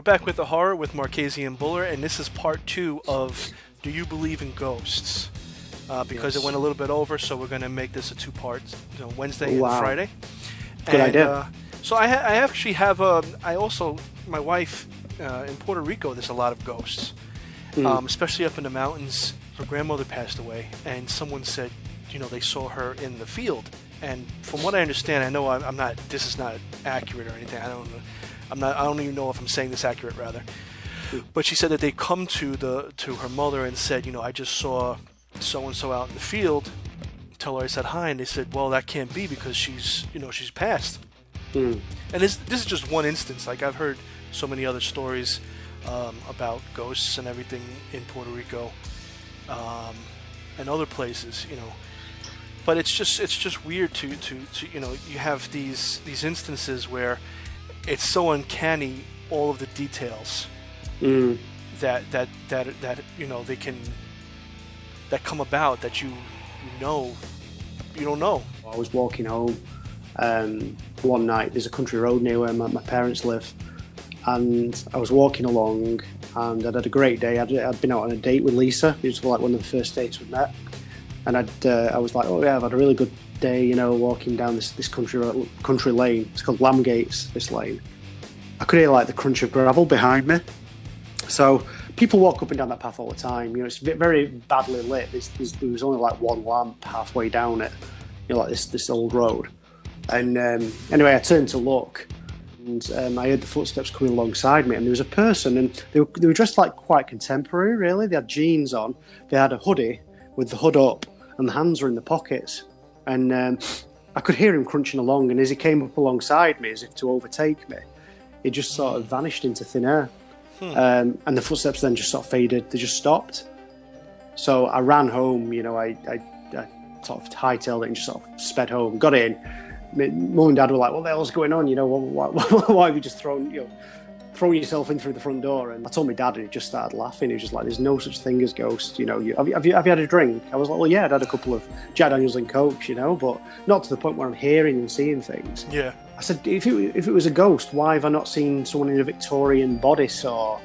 We're back with the horror with Marchese and Buller, and this is part 2 of Do You Believe in Ghosts? Because it went a little bit over, so we're going to make this a 2-part, Wednesday and Friday. Good idea. So I actually have my wife in Puerto Rico, there's a lot of ghosts, especially up in the mountains. Her grandmother passed away, and someone said, they saw her in the field. And from what I understand, I know this is not accurate or anything. I don't even know if I'm saying this accurate, rather. But she said that they come to her mother and said, I just saw so-and-so out in the field. Tell her I said hi, and they said, well, that can't be because she's passed. And this is just one instance. Like, I've heard so many other stories about ghosts and everything in Puerto Rico and other places, But it's just weird to you have these instances where it's so uncanny, all of the details that they can come about that you don't know. I was walking home one night. There's a country road near where my parents live, and I was walking along, and I'd had a great day. I'd been out on a date with Lisa. It was like one of the first dates we met, and I was like, oh yeah, I've had a really good day, walking down this country lane. It's called Lamgates, this lane. I could hear like the crunch of gravel behind me. So people walk up and down that path all the time. It's very badly lit. There was only like one lamp halfway down it, like this old road. And anyway, I turned to look, and I heard the footsteps coming alongside me, and there was a person, and they were dressed like quite contemporary, really. They had jeans on, they had a hoodie with the hood up, and the hands were in the pockets. And I could hear him crunching along, and as he came up alongside me, as if to overtake me, he just sort of vanished into thin air. And the footsteps then just sort of faded. They just stopped. So I ran home, I sort of hightailed it and just sort of sped home, got in. Mum and Dad were like, what the hell's going on? Why have you just thrown yourself in through the front door? And I told my dad, and he just started laughing. He was just like, there's no such thing as ghosts. Have you had a drink? I was like, well, yeah, I'd had a couple of Jack Daniels and Cokes, but not to the point where I'm hearing and seeing things. Yeah. I said, if it was a ghost, why have I not seen someone in a Victorian bodice or,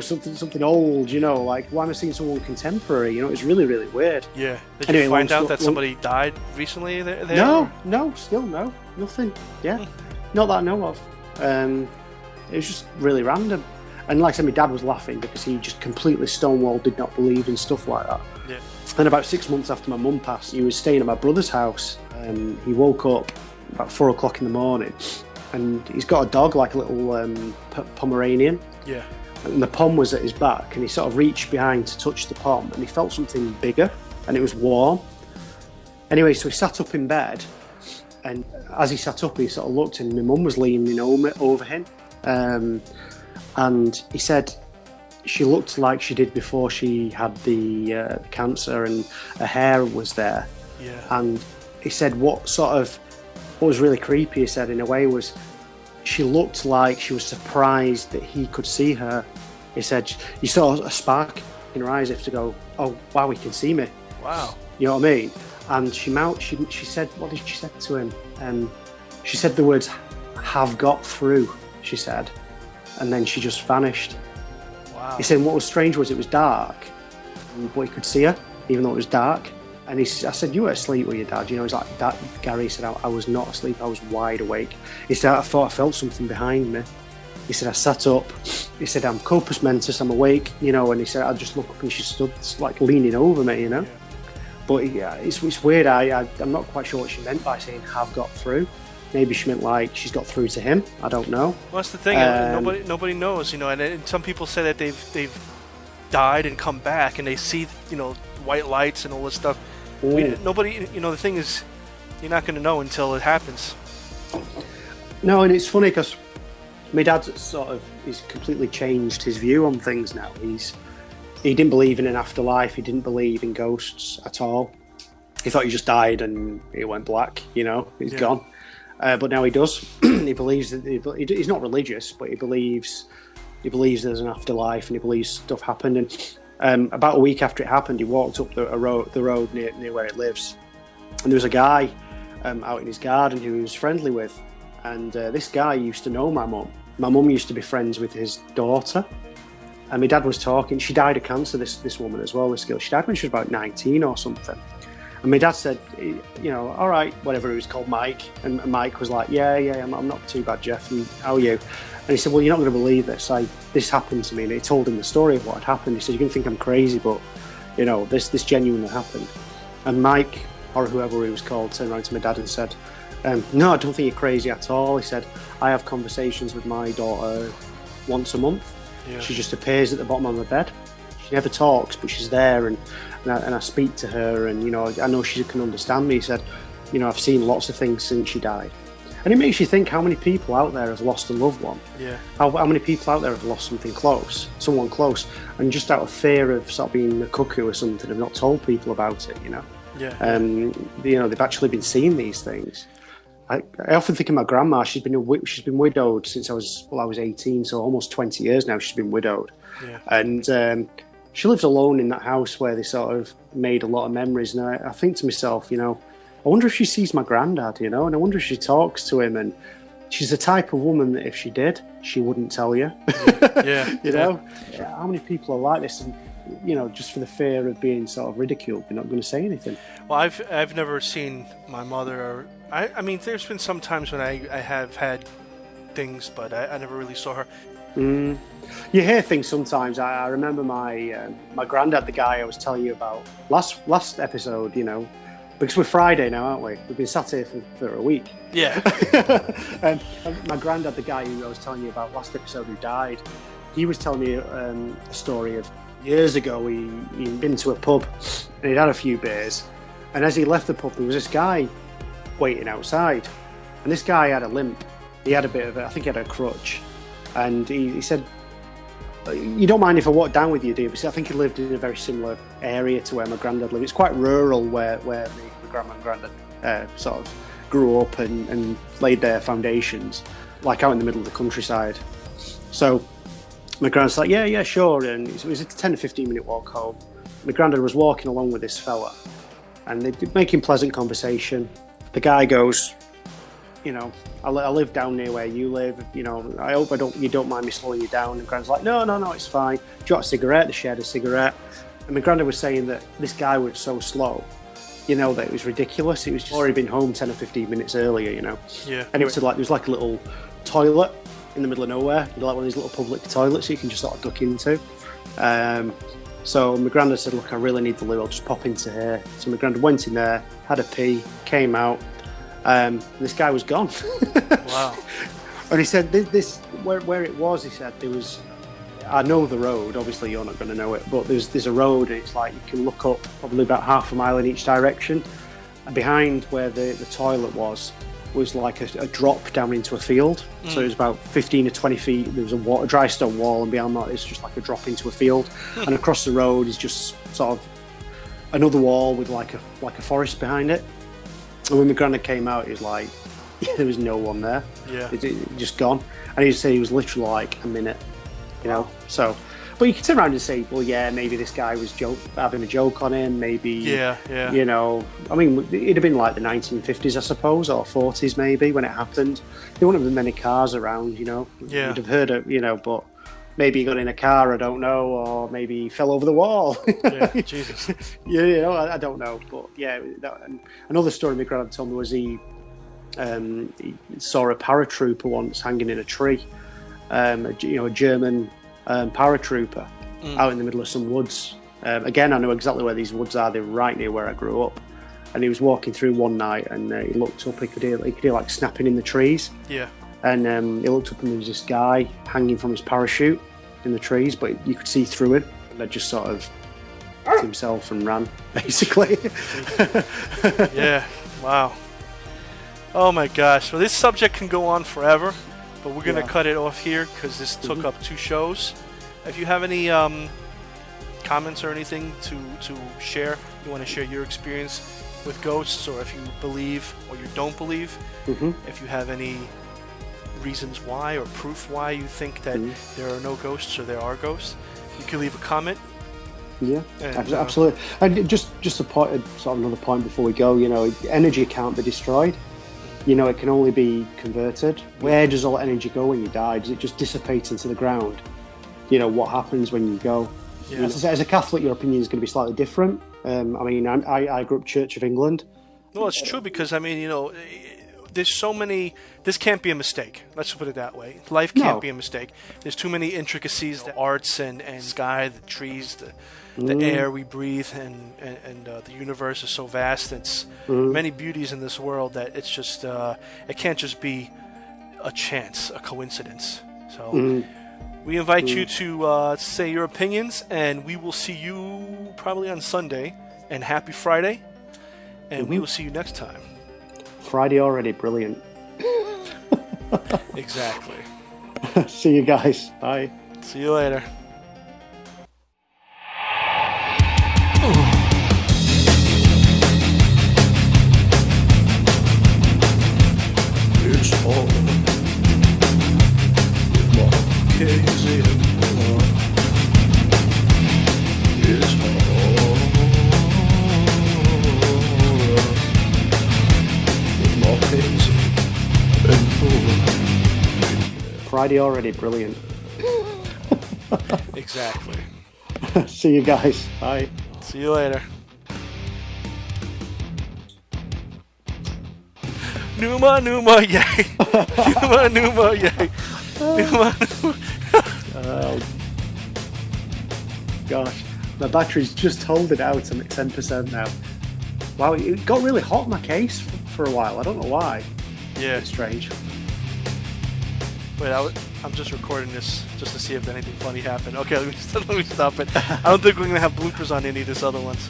something old, like, why am I seeing someone contemporary? It was really, really weird. Yeah. Did you find out that somebody died recently there? No, still no, nothing. Yeah, not that I know of. It was just really random. And like I said, my dad was laughing because he just completely stonewalled, did not believe in stuff like that. Yeah. And about 6 months after my mum passed, he was staying at my brother's house. He woke up about 4 o'clock in the morning, and he's got a dog, like a little Pomeranian. Yeah. And the pom was at his back, and he sort of reached behind to touch the pom, and he felt something bigger, and it was warm. Anyway, so he sat up in bed, and as he sat up, he sort of looked, and my mum was leaning over him. And he said she looked like she did before she had the cancer, and her hair was there. Yeah. And he said what was really creepy, he said, in a way, was she looked like she was surprised that he could see her. He said you saw a spark in her eyes, if to go, oh wow, he can see me. Wow. You know what I mean? And she said, what did she say to him? She said the words, have got through, she said. And then she just vanished. Wow. He said what was strange was it was dark, but he could see her, even though it was dark. And I said, you were asleep, were you, Dad? He's like, that, Gary said, I was not asleep, I was wide awake. He said, I thought I felt something behind me. He said, I sat up. He said, I'm corpus mentis, I'm awake, and he said, I just look up and she stood like leaning over me, Yeah. But yeah, it's weird. I'm not quite sure what she meant by saying have got through. Maybe she meant like she's got through to him. I don't know. Well, that's the thing. Nobody knows, and some people say that they've died and come back and they see, white lights and all this stuff. Nobody, the thing is, you're not going to know until it happens. No, and it's funny because my dad he's completely changed his view on things now. He didn't believe in an afterlife. He didn't believe in ghosts at all. He thought he just died and it went black. He's gone. But now he does. He believes that he's not religious, but he believes there's an afterlife and he believes stuff happened. And about a week after it happened, he walked up the road near where he lives, and there was a guy out in his garden who he was friendly with, and this guy used to know my mum, my mum used to be friends with his daughter. And my dad was talking. She died of cancer, this woman as well, this girl. She died when she was about 19 or something. And my dad said, all right, whatever, he was called Mike. And Mike was like, yeah, I'm not too bad, Jeff. And how are you? And he said, well, you're not going to believe this. This happened to me. And he told him the story of what had happened. He said, you're going to think I'm crazy, but, this genuinely happened. And Mike, or whoever he was called, turned around to my dad and said, no, I don't think you're crazy at all. He said, I have conversations with my daughter once a month. Yeah. She just appears at the bottom of my bed. She never talks, but she's there, and I speak to her, and I know she can understand me. He said, I've seen lots of things since she died, and it makes you think how many people out there have lost a loved one. Yeah. How many people out there have lost someone close, and just out of fear of sort of being a cuckoo or something, have not told people about it. Yeah. They've actually been seeing these things. I often think of my grandma. She's been widowed since I was 18, so almost 20 years now. She's been widowed, yeah. And she lives alone in that house where they sort of made a lot of memories. And I think to myself, I wonder if she sees my granddad, and I wonder if she talks to him. And she's the type of woman that if she did, she wouldn't tell you. Yeah. How many people are like this? And just for the fear of being sort of ridiculed, you're not going to say anything. Well, I've never seen my mother. I mean, there's been some times when I have had things, but I never really saw her. You hear things sometimes. I remember my granddad, the guy I was telling you about last episode. Because we're Friday now, aren't we? We've been sat here for a week. Yeah. And my granddad, the guy who I was telling you about last episode, who died, he was telling me a story of years ago. He'd been to a pub and he'd had a few beers, and as he left the pub, there was this guy waiting outside, and this guy had a limp. He had I think he had a crutch, and he said, you don't mind if I walk down with you, do you? Because I think he lived in a very similar area to where my granddad lived. It's quite rural where my grandma and granddad sort of grew up and laid their foundations, like out in the middle of the countryside. So my granddad's like, yeah, sure. And it was a 10 to 15 minute walk home. My granddad was walking along with this fella, and they're making pleasant conversation. The guy goes, I live down near where you live. I hope you don't mind me slowing you down. And Granddad's like, no, it's fine. Do you want a cigarette? They shared a cigarette. And my granddad was saying that this guy was so slow, that it was ridiculous. He was just already been home 10 or 15 minutes earlier, Yeah. And it was like, there was like a little toilet in the middle of nowhere, like one of these little public toilets you can just sort of duck into. So my granddad said, look, I really need the loo. I'll just pop into here. So my granddad went in there, had a pee, came out. This guy was gone. Wow. And he said, this where it was, he said, there was, I know the road, obviously you're not going to know it, but there's a road, and it's like you can look up probably about half a mile in each direction. And behind where the toilet was like a drop down into a field. So it was about 15 or 20 feet. There was a dry stone wall, and beyond that it's just like a drop into a field. And across the road is just sort of another wall with like a forest behind it. And when my granddad came out, he was like, there was no one there. Yeah. It just gone. And he said he was literally like a minute, So, but you can turn around and say, well, yeah, maybe this guy was having a joke on him. Maybe, yeah. I mean, it'd have been like the 1950s, I suppose, or 40s maybe when it happened. There wouldn't have been many cars around, Yeah. You'd have heard it, but maybe he got in a car, I don't know, or maybe he fell over the wall. Yeah, Jesus. I don't know. But yeah, another story my granddad told me was he saw a paratrooper once hanging in a tree, a German paratrooper out in the middle of some woods. Again, I know exactly where these woods are. They're right near where I grew up. And he was walking through one night, and he looked up. He could hear like snapping in the trees. Yeah. And he looked up, and there was this guy hanging from his parachute in the trees, but you could see through it. And they just sort of himself and ran, basically. Yeah. Wow. Oh my gosh. Well, this subject can go on forever, but we're going to cut it off here because this took up 2 shows. If you have any comments or anything to share, you want to share your experience with ghosts, or if you believe or you don't believe, if you have any reasons why or proof why you think that there are no ghosts or there are ghosts, you can leave a comment. Yeah, and, absolutely. And just a point, sort of another point before we go. Energy can't be destroyed. it can only be converted. Where does all that energy go when you die? Does it just dissipate into the ground? What happens when you go? Yeah. As a Catholic, your opinion is going to be slightly different. I grew up Church of England. Well, it's true because, there's so many... This can't be a mistake. Let's put it that way. Life can't be a mistake. There's too many intricacies, the arts and sky, the trees, the air we breathe, and the universe is so vast. It's many beauties in this world that it's just... it can't just be a chance, a coincidence. So... We invite you to say your opinions, and we will see you probably on Sunday. And happy Friday, and we will see you next time. Friday already, brilliant. Exactly. See you guys. Bye. See you later. It's all with Marchese and more. It's all with Marchese and more. Friday already, brilliant. Exactly. See you guys. Bye. See you later. Numa, Numa, yay. Numa, Numa, yay. Numa, Numa. Oh, gosh. My battery's just holding out. I'm at 10% now. Wow, it got really hot in my case for a while. I don't know why. Yeah. It's strange. Wait, I'm just recording this just to see if anything funny happened. Okay, let me stop it. I don't think we're going to have bloopers on any of these other ones.